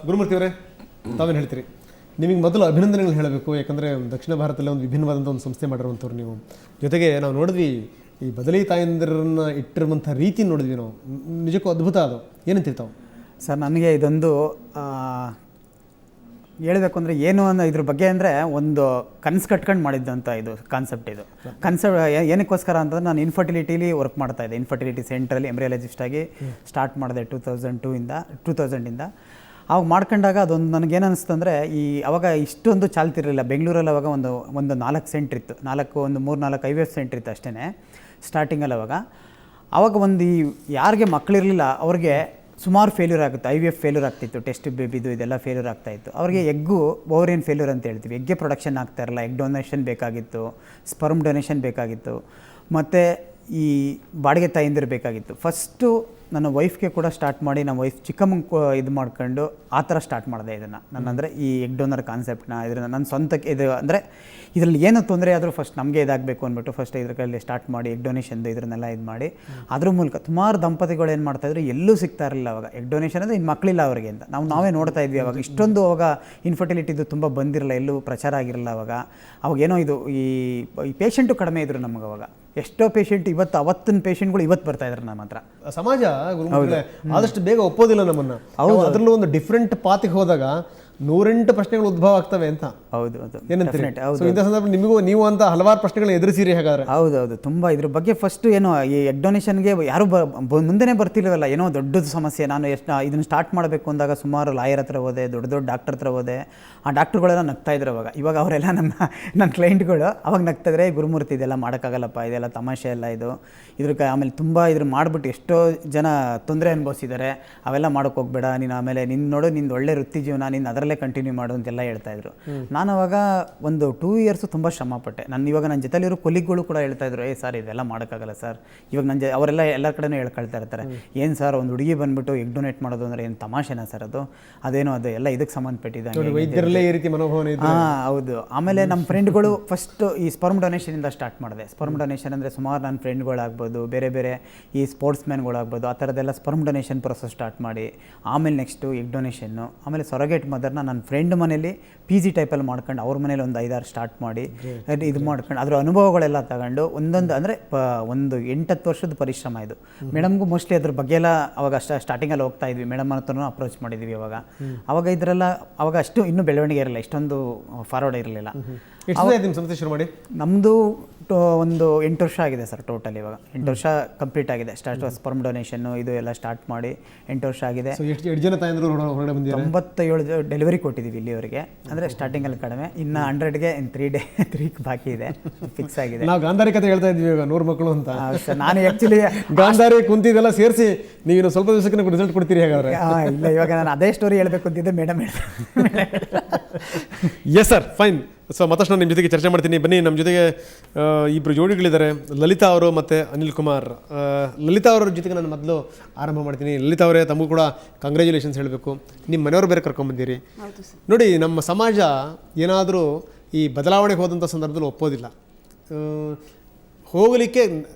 ಗುರುಮೂರ್ತಿ ಅವರೇ, ತಾವೇನು ಹೇಳ್ತೀರಿ? ನಿಮಗೆ ಮೊದಲು ಅಭಿನಂದನೆಗಳು ಹೇಳಬೇಕು, ಯಾಕಂದರೆ ದಕ್ಷಿಣ ಭಾರತದಲ್ಲಿ ಒಂದು ವಿಭಿನ್ನವಾದಂಥ ಒಂದು ಸಂಸ್ಥೆ ಮಾಡಿರುವಂಥವ್ರು ನೀವು. ಜೊತೆಗೆ ನಾವು ನೋಡಿದ್ವಿ ಈ ಬದಲಿ ತಾಯಂದಿರನ್ನ ಇಟ್ಟಿರುವಂಥ ರೀತಿ ನೋಡಿದ್ವಿ ನಾವು, ನಿಜಕ್ಕೂ ಅದ್ಭುತ. ಅದು ಏನಂತಿರ್ತಾವೆ ಸರ್? ನನಗೆ ಇದೊಂದು ಹೇಳಬೇಕು ಅಂದರೆ ಏನು ಅನ್ನೋ ಇದ್ರ ಬಗ್ಗೆ ಅಂದರೆ ಒಂದು ಕನಸು ಕಟ್ಕೊಂಡು ಮಾಡಿದ್ದಂಥ ಇದು ಕಾನ್ಸೆಪ್ಟ್. ಇದು ಕಾನ್ಸೆಪ್ಟ್ ಏನಕ್ಕೋಸ್ಕರ ಅಂತಂದ್ರೆ ನಾನು ಇನ್ಫರ್ಟಿಲಿಟಿಲಿ ವರ್ಕ್ ಮಾಡ್ತಾಯಿದ್ದೆ. ಇನ್ಫರ್ಟಿಲಿಟಿ ಸೆಂಟ್ರಲ್ಲಿ ಎಂಬ್ರಿಯಾಲಜಿಸ್ಟ್ ಆಗಿ ಸ್ಟಾರ್ಟ್ ಮಾಡಿದೆ 2000ಇಂದ. ಅವಾಗ ಮಾಡ್ಕೊಂಡಾಗ ಅದೊಂದು ನನಗೇನು ಅನ್ನಿಸ್ತು ಅಂದರೆ, ಅವಾಗ ಇಷ್ಟೊಂದು ಚಾಲ್ತಿರಲಿಲ್ಲ ಬೆಂಗಳೂರಲ್ಲಿ. ಅವಾಗ ಒಂದು 4 ಸೆಂಟ್ರ್ ಇತ್ತು, 3-4 IVF ಸೆಂಟ್ರ್ ಇತ್ತು ಅಷ್ಟೇ ಸ್ಟಾರ್ಟಿಂಗಲ್ಲಿ. ಅವಾಗ ಒಂದು ಯಾರಿಗೆ ಮಕ್ಕಳಿರಲಿಲ್ಲ ಅವ್ರಿಗೆ ಸುಮಾರು ಫೇಲ್ಯೂರ್ ಆಗುತ್ತೆ, IVF ಫೇಲ್ಯೂರ್ ಆಗ್ತಿತ್ತು, ಟೆಸ್ಟ್ ಬೇಬಿದು ಇದೆಲ್ಲ ಫೇಲ್ಯೂರ್ ಆಗ್ತಾಯಿತ್ತು. ಅವ್ರಿಗೆ ಎಗ್ಗು ಓವರಿಯನ್ ಫೇಲ್ಯೂರ್ ಅಂತ ಹೇಳ್ತೀವಿ, ಎಗ್ಗೆ ಪ್ರೊಡಕ್ಷನ್ ಆಗ್ತಾ ಇರಲ್ಲ, ಎಗ್ ಡೊನೇಷನ್ ಬೇಕಾಗಿತ್ತು, ಸ್ಪರ್ಮ್ ಡೊನೇಷನ್ ಬೇಕಾಗಿತ್ತು, ಮತ್ತು ಈ ಬಾಡಿಗೆ ತಾಯಿಂದಿರು ಬೇಕಾಗಿತ್ತು. ಫಸ್ಟು ನನ್ನ ವೈಫ್ಗೆ ಕೂಡ ಸ್ಟಾರ್ಟ್ ಮಾಡಿ, ನಮ್ಮ ವೈಫ್ ಚಿಕ್ಕಮ್ಮಂಗೆ ಇದು ಮಾಡ್ಕೊಂಡು ಆ ಥರ ಸ್ಟಾರ್ಟ್ ಮಾಡಿದೆ ಇದನ್ನು. ನನ್ನಂದರೆ ಈ ಎಗ್ ಡೋನರ್ ಕಾನ್ಸೆಪ್ಟ್ನ ಇದನ್ನು ನನ್ನ ಸ್ವಂತಕ್ಕೆ ಇದು ಅಂದರೆ ಇದರಲ್ಲಿ ಏನು ತೊಂದರೆ ಆದರೂ ಫಸ್ಟ್ ನಮಗೆ ಇದಾಗಬೇಕು ಅಂದ್ಬಿಟ್ಟು ಫಸ್ಟ್ ಇದರಲ್ಲಿ ಸ್ಟಾರ್ಟ್ ಮಾಡಿ ಎಗ್ ಡೊನೇಷನ್ದು ಇದನ್ನೆಲ್ಲ ಇದು ಮಾಡಿ ಅದ್ರ ಮೂಲಕ ಸುಮಾರು ದಂಪತಿಗಳು ಏನು ಮಾಡ್ತಾಯಿದ್ರು, ಎಲ್ಲೂ ಸಿಗ್ತಾ ಇರಲಿಲ್ಲ ಅವಾಗ. ಎಗ್ ಡೊನೇಷನ್ ಅಂದರೆ ಇನ್ನು ಮಕ್ಕಳಿಲ್ಲ ಅವರಿಗೆ ಅಂತ ನಾವೇ ನೋಡ್ತಾ ಇದ್ವಿ. ಅವಾಗ ಇಷ್ಟೊಂದು ಅವಾಗ ಇನ್ಫರ್ಟಿಲಿಟಿದು ತುಂಬ ಬಂದಿರಲ್ಲ, ಎಲ್ಲೂ ಪ್ರಚಾರ ಆಗಿರಲ್ಲ ಅವಾಗೇನೋ ಇದು ಈ ಪೇಷಂಟು ಕಡಿಮೆ ಇದ್ರು ನಮಗೆ ಅವಾಗ. ಎಷ್ಟೋ ಪೇಷಂಟ್ ಅವತ್ತಿನ ಪೇಷಂಟ್ಗಳು ಇವತ್ತು ಬರ್ತಾ ಇದ್ದಾರೆ ನಮ್ಮ ಹತ್ರ. ಸಮಾಜ ಆದಷ್ಟು ಬೇಗ ಒಪ್ಪೋದಿಲ್ಲ ನಮ್ಮನ್ನ. ಅದರಲ್ಲೂ ಒಂದು ಡಿಫ್ರೆಂಟ್ ಪಾತಿಗೆ ಹೋದಾಗ 108 ಪ್ರಶ್ನೆಗಳು ಉದ್ಭವ ಆಗ್ತವೆ ಅಂತ. ಹೌದು, ಏನಂತೀರಿ? ಇಂಥ ಸಂದರ್ಭ ನೀವು ಅಂತ ಹಲವಾರು ಪ್ರಶ್ನೆಗಳನ್ನ ಎದುರಿಸಿರಿ ಹಾಗಾದ್ರೆ? ಹೌದು, ತುಂಬ ಇದ್ರ ಬಗ್ಗೆ ಫಸ್ಟ್ ಏನೋ ಈ ಎಗ್ ಡೊನೇಷನ್ಗೆ ಯಾರು ಮುಂದೆನೇ ಬರ್ತಿರಲಿಲ್ಲ, ಏನೋ ದೊಡ್ಡದು ಸಮಸ್ಯೆ. ನಾನು ಇದನ್ನು ಸ್ಟಾರ್ಟ್ ಮಾಡಬೇಕು ಅಂದಾಗ ಸುಮಾರು ಲಾಯರ್ ಹತ್ರ ಹೋದೆ, ದೊಡ್ಡ ಡಾಕ್ಟರ್ ಹತ್ರ ಹೋದೆ. ಆ ಡಾಕ್ಟ್ರುಗಳೆಲ್ಲ ನಗ್ತಾ ಇದ್ರು ಇವಾಗ ಅವರೆಲ್ಲ ನನ್ನ ಕ್ಲೈಂಟ್ಗಳು ಅವಾಗ ನಗ್ತಾಯಿದ್ರೆ, ಗುರುಮೂರ್ತಿ ಇದೆಲ್ಲ ಮಾಡೋಕ್ಕಾಗಲ್ಲಪ್ಪ, ಇದೆಲ್ಲ ತಮಾಷೆ ಎಲ್ಲ ಇದ್ರಕ್ಕೆ. ಆಮೇಲೆ ತುಂಬ ಇದ್ರ ಮಾಡಿಬಿಟ್ಟು ಎಷ್ಟೋ ಜನ ತೊಂದರೆ ಅನುಭವಿಸಿದ್ದಾರೆ, ಅವೆಲ್ಲ ಮಾಡೋಕ್ಕೆ ಹೋಗ್ಬೇಡ ನೀನು, ಆಮೇಲೆ ನೋಡು ನಿಂದು ಒಳ್ಳೆ ವೃತ್ತಿ ಜೀವನ, ನೀನು ಅದರಲ್ಲೇ ಕಂಟಿನ್ಯೂ ಮಾಡು ಅಂತೆಲ್ಲ ಹೇಳ್ತಾಯಿದ್ರು. ನಾನು ಅವಾಗ ಒಂದು 2 ಇಯರ್ಸು ತುಂಬ ಶ್ರಮಪಟ್ಟೆ. ಇವಾಗ ನನ್ನ ಜೊತೆಲಿರೋ ಕೊಲಿಗ್ಗಳು ಕೂಡ ಹೇಳ್ತಾಯಿದ್ರು, ಸರ್ ಇದೆಲ್ಲ ಮಾಡೋಕ್ಕಾಗಲ್ಲ ಸರ್. ಇವಾಗ ಅವರೆಲ್ಲ ಎಲ್ಲ ಕಡೆನೂ ಹೇಳ್ಕೊಳ್ತಾ ಇರ್ತಾರೆ, ಏನು ಸರ್ ಒಂದು ಹುಡುಗಿ ಬಂದುಬಿಟ್ಟು ಎಗ್ ಡೊನೇಟ್ ಮಾಡೋದು ಅಂದರೆ ಏನು ತಮಾಷೆನಾ ಸರ್? ಅದು ಎಲ್ಲ ಇದಕ್ಕೆ ಸಂಬಂಧಪಟ್ಟಿದೆ, ವೈದ್ಯರಲ್ಲೇ ಈ ರೀತಿ ಮನೋಭಾವನೆ. ಹೌದು. ಆಮೇಲೆ ನಮ್ಮ ಫ್ರೆಂಡ್ಗಳು ಫಸ್ಟ್ ಈ ಸ್ಪರ್ಮ್ ಡೊನೇಷನಿಂದ ಸ್ಟಾರ್ಟ್ ಮಾಡಿದೆ. ಸ್ಪರ್ಮ್ ಡೊನೇಷನ್ ಅಂದರೆ ಸುಮಾರು ನನ್ನ ಫ್ರೆಂಡ್ಗಳಾಗ್ಬೋದು, ಬೇರೆ ಈ ಸ್ಪೋರ್ಟ್ಸ್ ಮ್ಯಾನ್ಗಳಾಗ್ಬೋದು, ಆ ಥರದ್ದೆಲ್ಲ ಸ್ಪರ್ಮ್ ಡೊನೇಷನ್ ಪ್ರೊಸೆಸ್ ಸ್ಟಾರ್ಟ್ ಮಾಡಿ, ಆಮೇಲೆ ನೆಕ್ಸ್ಟು ಎಗ್ ಡೊನೇಷನ್ನು, ಆಮೇಲೆ ಸೊರಗೇಟ್ ಮದರ್ನ ನನ್ನ ಫ್ರೆಂಡ್ ಮನೇಲಿ PG ಟೈಪಲ್ಲಿ ಮಾಡ್ಕೊಂಡು ಅವ್ರ ಮನೇಲಿ ಒಂದು 5-6 ಸ್ಟಾರ್ಟ್ ಮಾಡಿ ಇದು ಮಾಡ್ಕೊಂಡು ಅದ್ರ ಅನುಭವಗಳೆಲ್ಲ ತಗೊಂಡು ಒಂದೊಂದು ಅಂದರೆ ಒಂದು 8-10 ವರ್ಷದ ಪರಿಶ್ರಮ ಇದು. ಮೇಡಮ್ಗೂ ಮೋಸ್ಟ್ಲಿ ಅದ್ರ ಬಗ್ಗೆ ಎಲ್ಲ ಅವಾಗ ಸ್ಟಾರ್ಟಿಂಗಲ್ಲಿ ಹೋಗ್ತಾ ಇದ್ವಿ, ಮೇಡಮ್ ಹತ್ರನೂ ಅಪ್ರೋಚ್ ಮಾಡಿದ್ವಿ. ಅವಾಗ ಇದರೆಲ್ಲ ಅವಾಗ ಅಷ್ಟು ಇನ್ನೂ ಬೆಳವಣಿಗೆ ಇರಲಿಲ್ಲ, ಇಷ್ಟೊಂದು ಫಾರ್ವರ್ಡ್ ಇರಲಿಲ್ಲ. ಸಂಸ್ಥೆ ಶುರು ಮಾಡಿ ನಮ್ಮದು ಒಂದು 8 ವರ್ಷ ಆಗಿದೆ ಸರ್ ಟೋಟಲ್. ಇವಾಗ 8 ವರ್ಷ ಕಂಪ್ಲೀಟ್ ಆಗಿದೆ. ಸ್ಪರ್ಮ್ ಡೊನೇಷನ್ನು ಇದು ಎಲ್ಲ ಸ್ಟಾರ್ಟ್ ಮಾಡಿ 8 ವರ್ಷ ಆಗಿದೆ. 97 ಡೆಲಿವರಿ ಕೊಟ್ಟಿದ್ದೀವಿ ಇಲ್ಲಿವರೆಗೆ. ಅಂದರೆ ಸ್ಟಾರ್ಟಿಂಗಲ್ಲಿ ಕಡಿಮೆ, ಇನ್ನು 100ಗೆ 3 ಬಾಕಿ ಇದೆ, ಫಿಕ್ಸ್ ಆಗಿದೆ. ನಾವು ಗಾಂಧಾರಿ ಕತೆ ಹೇಳ್ತಾ ಇದ್ವಿ ಇವಾಗ 100 ಮಕ್ಕಳು ಅಂತ. ಸರ್ ನಾನು ಆ್ಯಕ್ಚುಲಿ ಗಾಂಧಾರಿ ಕುಂತಿದೆಲ್ಲ ಸೇರಿಸಿ ನೀವು ಸ್ವಲ್ಪ ದಿವಸಕ್ಕೆ ರಿಸಲ್ಟ್ ಕೊಡ್ತೀರಿ ಹಾಗಾದ್ರೆ? ಇಲ್ಲ, ಇವಾಗ ನಾನು ಅದೇ ಸ್ಟೋರಿ ಹೇಳಬೇಕು ಅಂತಿದ್ದೆ, madam yes sir, fine. So ಮತ್ತಷ್ಟು ನಾನು ನಿಮ್ಮ ಜೊತೆಗೆ ಚರ್ಚೆ ಮಾಡ್ತೀನಿ. ಬನ್ನಿ, ನಮ್ಮ ಜೊತೆಗೆ ಇಬ್ಬರು ಜೋಡಿಗಳಿದ್ದಾರೆ, ಲಲಿತಾ ಅವರು ಮತ್ತು ಅನಿಲ್ ಕುಮಾರ್. ಲಲಿತಾ ಅವರ ಜೊತೆಗೆ ನಾನು ಮೊದಲು ಆರಂಭ ಮಾಡ್ತೀನಿ. ಲಲಿತಾ ಅವರೇ, ತಮಗೂ ಕೂಡ ಕಂಗ್ರ್ಯಾಚುಲೇಷನ್ಸ್ ಹೇಳಬೇಕು. ನಿಮ್ಮ ಮನೆಯವರು ಬೇರೆ ಕರ್ಕೊಂಬಂದಿರಿ. ನೋಡಿ, ನಮ್ಮ ಸಮಾಜ ಏನಾದರೂ ಈ ಬದಲಾವಣೆಗೆ ಹೋದಂಥ ಸಂದರ್ಭದಲ್ಲಿ ಒಪ್ಪೋದಿಲ್ಲ. ಹೋಗಲಿಕ್ಕೆ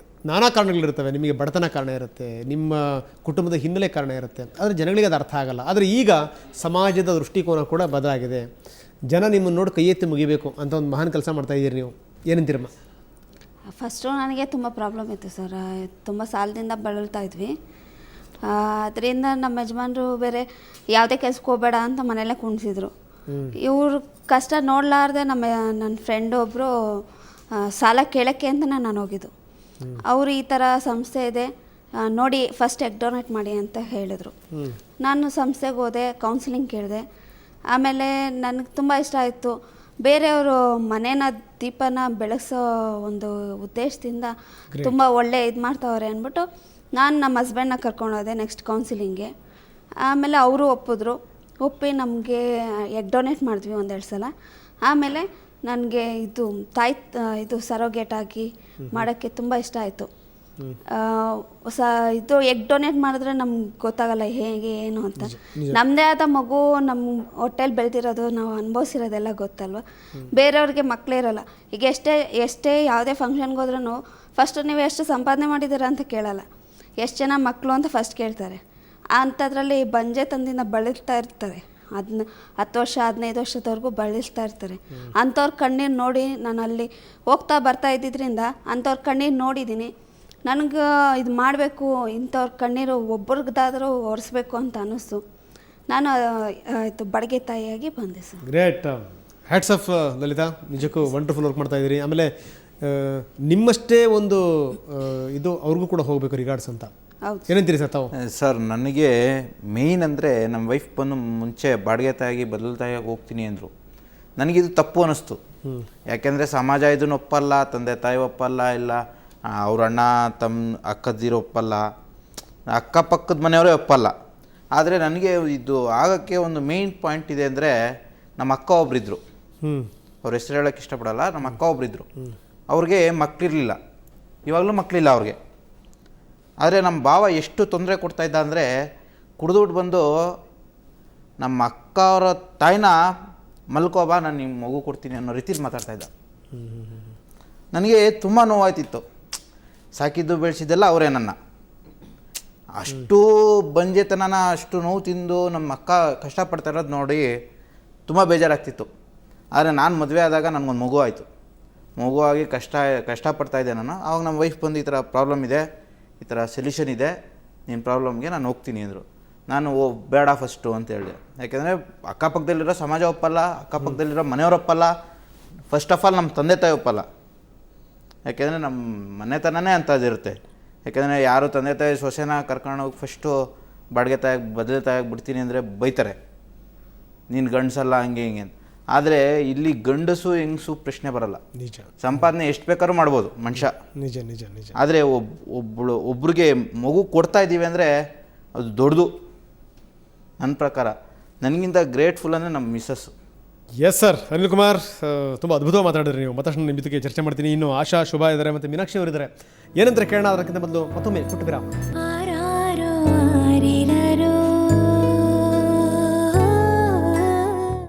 ನಾನಾ ಕಾರಣಗಳಿರ್ತವೆ. ನಿಮಗೆ ಬಡತನ ಕಾರಣ ಇರುತ್ತೆ, ನಿಮ್ಮ ಕುಟುಂಬದ ಹಿನ್ನೆಲೆ ಕಾರಣ ಇರುತ್ತೆ, ಆದರೆ ಜನಗಳಿಗೆ ಅದು ಅರ್ಥ ಆಗಲ್ಲ. ಆದರೆ ಈಗ ಸಮಾಜದ ದೃಷ್ಟಿಕೋನ ಕೂಡ ಬದಲಾಗಿದೆ. ಜನ ನಿಮ್ಮನ್ನು ನೋಡಿ ಕೈ ಎತ್ತಿ ಮುಗಿಬೇಕು ಅಂತ ಒಂದು ಮಹಾನ್ ಕೆಲಸ ಮಾಡ್ತಾ ಇದ್ದೀರಿ ನೀವು. ಏನಂತೀರಮ್ಮ? ಫಸ್ಟು ನನಗೆ ತುಂಬ ಪ್ರಾಬ್ಲಮ್ ಇತ್ತು ಸರ್. ತುಂಬ ಸಾಲದಿಂದ ಬಳಲ್ತಾ ಇದ್ವಿ. ಅದರಿಂದ ನಮ್ಮ ಯಜಮಾನರು ಬೇರೆ ಯಾವುದೇ ಕೆಲ್ಸಕ್ಕೆ ಹೋಗಬೇಡ ಅಂತ ಮನೆಯಲ್ಲೇ ಕುಣಿಸಿದ್ರು. ಇವ್ರ ಕಷ್ಟ ನೋಡಲಾರ್ದೆ ನನ್ನ ಫ್ರೆಂಡ್ ಒಬ್ಬರು ಸಾಲ ಕೇಳೋಕ್ಕೆ ಅಂತಲೇ ನಾನು ಹೋಗಿದ್ದು. ಅವರು ಈ ಥರ ಸಂಸ್ಥೆ ಇದೆ ನೋಡಿ, ಫಸ್ಟ್ ಎಗ್ ಡೊನೇಟ್ ಮಾಡಿ ಅಂತ ಹೇಳಿದ್ರು. ನಾನು ಸಂಸ್ಥೆಗೆ ಹೋದೆ, ಕೌನ್ಸಿಲಿಂಗ್ ಕೇಳಿದೆ. ಆಮೇಲೆ ನನಗೆ ತುಂಬ ಇಷ್ಟ ಆಯಿತು. ಬೇರೆಯವರು ಮನೇನ ದೀಪನ ಬೆಳಗಿಸೋ ಒಂದು ಉದ್ದೇಶದಿಂದ ತುಂಬ ಒಳ್ಳೆ ಇದು ಮಾಡ್ತಾವ್ರೆ ಅಂದ್ಬಿಟ್ಟು ನಾನು ನಮ್ಮ ಹಸ್ಬೆಂಡ್ನ ಕರ್ಕೊಂಡೋದೆ ನೆಕ್ಸ್ಟ್ ಕೌನ್ಸಿಲಿಂಗ್ಗೆ. ಆಮೇಲೆ ಅವರು ಒಪ್ಪಿ ನಮಗೆ ಎಗ್ ಡೊನೇಟ್ ಮಾಡಿದ್ವಿ 1-2 ಸಲ. ಆಮೇಲೆ ನನಗೆ ಇದು ಸರೋಗೇಟ್ ಆಗಿ ಮಾಡೋಕ್ಕೆ ತುಂಬ ಇಷ್ಟ ಆಯಿತು. ಇದು ಎಗ್ ಡೊನೇಟ್ ಮಾಡಿದ್ರೆ ನಮ್ಗೆ ಗೊತ್ತಾಗಲ್ಲ ಹೇಗೆ ಏನು ಅಂತ. ನಮ್ಮದೇ ಆದ ಮಗು ನಮ್ಮ ಹೊಟ್ಟೆಲಿ ಬೆಳೆದಿರೋದು, ನಾವು ಅನುಭವಿಸಿರೋದೆಲ್ಲ ಗೊತ್ತಲ್ವ. ಬೇರೆಯವ್ರಿಗೆ ಮಕ್ಕಳೇ ಇರೋಲ್ಲ. ಈಗ ಎಷ್ಟೇ ಯಾವುದೇ ಫಂಕ್ಷನ್ಗೆ ಹೋದ್ರೂ ಫಸ್ಟು ನೀವು ಎಷ್ಟು ಸಂಪಾದನೆ ಮಾಡಿದ್ದೀರಾ ಅಂತ ಕೇಳಲ್ಲ, ಎಷ್ಟು ಜನ ಮಕ್ಕಳು ಅಂತ ಫಸ್ಟ್ ಕೇಳ್ತಾರೆ. ಅಂಥದ್ರಲ್ಲಿ ಬಂಜೆ ತಂದಿಂದ ಬಳಲ್ತಾ ಇರ್ತಾರೆ 10 ವರ್ಷ 15 ವರ್ಷದವರೆಗೂ ಬಳಲಿಸ್ತಾ ಇರ್ತಾರೆ. ಅಂಥವ್ರ ಕಣ್ಣೀರು ನೋಡಿ ನಾನು ಅಲ್ಲಿ ಹೋಗ್ತಾ ಬರ್ತಾ ಇದ್ದಿದ್ದರಿಂದ ಅಂಥವ್ರ ಕಣ್ಣೀರು ನೋಡಿದ್ದೀನಿ. ನನಗೆ ಇದು ಮಾಡಬೇಕು, ಇಂಥವ್ರ ಕಣ್ಣೀರು ಒಬ್ರಿಗಾದರೂ ಒರೆಸ್ಬೇಕು ಅಂತ ಅನ್ನಿಸ್ತು. ನಾನು ಬಡಗೆ ತಾಯಿಯಾಗಿ ಬಂದೆ sir. Great, hats off Lalitha, ನಿಜಕ್ಕೂ ವಂಡರ್ಫುಲ್ ವರ್ಕ್ ಮಾಡ್ತಾ ಇದ್ದೀರಿ. ಆಮೇಲೆ ನಿಮ್ಮಷ್ಟೇ ಒಂದು ಇದು ಅವ್ರಿಗೂ ಕೂಡ ಹೋಗಬೇಕು ರಿಗಾರ್ಡ್ಸ್ ಅಂತ. ಹೌದು ಏನಂತೀರಿ ಸರ್ ತಾವು? ಸರ್, ನನಗೆ ಮೇಯ್ನ್ ಅಂದರೆ ನಮ್ಮ ವೈಫ್ ಬಂದು ಮುಂಚೆ ಬಾಡಿಗೆ ತಾಯಿಗೆ ಬದಲು ತಾಯಿಯಾಗಿ ಹೋಗ್ತೀನಿ ಅಂದರು. ನನಗಿದು ತಪ್ಪು ಅನ್ನಿಸ್ತು. ಯಾಕೆಂದರೆ ಸಮಾಜ ಇದನ್ನು ಒಪ್ಪಲ್ಲ, ತಂದೆ ತಾಯಿ ಒಪ್ಪಲ್ಲ, ಇಲ್ಲ ಅವ್ರ ಅಣ್ಣ ತಮ್ಮ ಅಕ್ಕದಿರೋ ಒಪ್ಪಲ್ಲ, ಅಕ್ಕಪಕ್ಕದ ಮನೆಯವರೇ ಒಪ್ಪಲ್ಲ. ಆದರೆ ನನಗೆ ಇದು ಆಗೋಕ್ಕೆ ಒಂದು ಮೇಯ್ನ್ ಪಾಯಿಂಟ್ ಇದೆ ಅಂದರೆ, ನಮ್ಮ ಅಕ್ಕ ಒಬ್ಬರಿದ್ದರು, ಅವ್ರ ಹೆಸರು ಹೇಳೋಕ್ಕೆ ಇಷ್ಟಪಡಲ್ಲ, ನಮ್ಮ ಅಕ್ಕ ಒಬ್ಬರಿದ್ದರು. ಅವ್ರಿಗೆ ಮಕ್ಕಳಿರಲಿಲ್ಲ, ಇವಾಗಲೂ ಮಕ್ಕಳಿಲ್ಲ ಅವ್ರಿಗೆ. ಆದರೆ ನಮ್ಮ ಭಾವ ಎಷ್ಟು ತೊಂದರೆ ಕೊಡ್ತಾಯಿದ್ದ ಅಂದರೆ, ಕುಡಿದುಬಿಟ್ಟು ಬಂದು ನಮ್ಮ ಅಕ್ಕ ಅವರ ತಾಯಿನ ಮಲ್ಕೋಬಾ, ನಾನು ನಿಮ್ಮ ಮಗು ಕೊಡ್ತೀನಿ ಅನ್ನೋ ರೀತಿಲಿ ಮಾತಾಡ್ತಾಯಿದ್ದ. ನನಗೆ ತುಂಬ ನೋವಾಯ್ತಿತ್ತು. ಸಾಕಿದ್ದು ಬೆಳೆಸಿದ್ದೆಲ್ಲ ಅವರೇ ನನ್ನ. ಅಷ್ಟು ಬಂಜೆತನನ ಅಷ್ಟು ನೋವು ತಿಂದು ನಮ್ಮ ಅಕ್ಕ ಕಷ್ಟಪಡ್ತಾ ಇರೋದು ನೋಡಿ ತುಂಬ ಬೇಜಾರಾಗ್ತಿತ್ತು. ಆದರೆ ನಾನು ಮದುವೆ ಆದಾಗ ನನಗೊಂದು ಮಗು ಆಯಿತು. ಮಗು ಆಗಿ ಕಷ್ಟಪಡ್ತಾಯಿದ್ದೆ ನಾನು. ಆವಾಗ ನಮ್ಮ ವೈಫ್ ಬಂದು ಈ ಥರ ಪ್ರಾಬ್ಲಮ್ ಇದೆ, ಈ ಥರ ಸೊಲ್ಯೂಷನ್ ಇದೆ, ನಿನ್ನ ಪ್ರಾಬ್ಲಮ್ಗೆ ನಾನು ಹೋಗ್ತೀನಿ ಅಂದರು. ನಾನು ಬೇಡ ಫಸ್ಟು ಅಂತ ಹೇಳಿದೆ. ಯಾಕೆಂದರೆ ಅಕ್ಕಪಕ್ಕದಲ್ಲಿರೋ ಸಮಾಜ ಒಪ್ಪಲ್ಲ, ಅಕ್ಕಪಕ್ಕದಲ್ಲಿರೋ ಮನೆಯವ್ರು ಒಪ್ಪಲ್ಲ, ಫಸ್ಟ್ ಆಫ್ ಆಲ್ ನಮ್ಮ ತಂದೆ ತಾಯಿ ಒಪ್ಪಲ್ಲ. ಯಾಕೆಂದರೆ ನಮ್ಮ ಮನೆತನನೇ ಅಂಥದ್ದಿರುತ್ತೆ. ಯಾಕೆಂದರೆ ಯಾರು ತಂದೆ ತಾಯಿ ಸೊಸೆನ ಕರ್ಕೊಂಡೋಗಿ ಫಸ್ಟು ಬಾಡಿಗೆ ತಾಯಿಗೆ ಬದಲು ತಾಯಿಗೆ ಬಿಡ್ತೀನಿ ಅಂದರೆ ಬೈತಾರೆ, ನೀನು ಗಂಡಸಲ್ಲ ಹಂಗೆ ಹಿಂಗೆ ಅಂತ. ಆದರೆ ಇಲ್ಲಿ ಗಂಡಸು ಹೆಂಗಸು ಪ್ರಶ್ನೆ ಬರಲ್ಲ. ನಿಜ, ಸಂಪಾದನೆ ಎಷ್ಟು ಬೇಕಾದ್ರೂ ಮಾಡ್ಬೋದು ಮನುಷ್ಯ. ನಿಜ ನಿಜ ನಿಜ. ಆದರೆ ಒಬ್ರಿಗೆ ಮಗು ಕೊಡ್ತಾ ಇದ್ದೀವಿ ಅಂದರೆ ಅದು ದೊಡ್ಡದು ನನ್ನ ಪ್ರಕಾರ. ನನಗಿಂತ ಗ್ರೇಟ್ಫುಲ್ ಅಂದರೆ ನಮ್ಮ missus. Yes sir, Anil Kumar ತುಂಬ ಅದ್ಭುತವಾಗಿ ಮಾತಾಡಿದ್ರಿ ನೀವು. ಮತ್ತಷ್ಟು ನಿಮ್ಮ ಜೊತೆಗೆ ಚರ್ಚೆ ಮಾಡ್ತೀನಿ. ಇನ್ನು ಆಶಾ, ಶುಭ ಇದ್ದಾರೆ ಮತ್ತು ಮೀನಾಕ್ಷಿ ಅವರಿದ್ದಾರೆ. ಏನಂತಾರೆ ಕೇಳೋಣ. ಅದಕ್ಕಿಂತ ಮೊದಲು ಮತ್ತೊಮ್ಮೆ ಪುಟ್ಟ ವಿರಾಮ.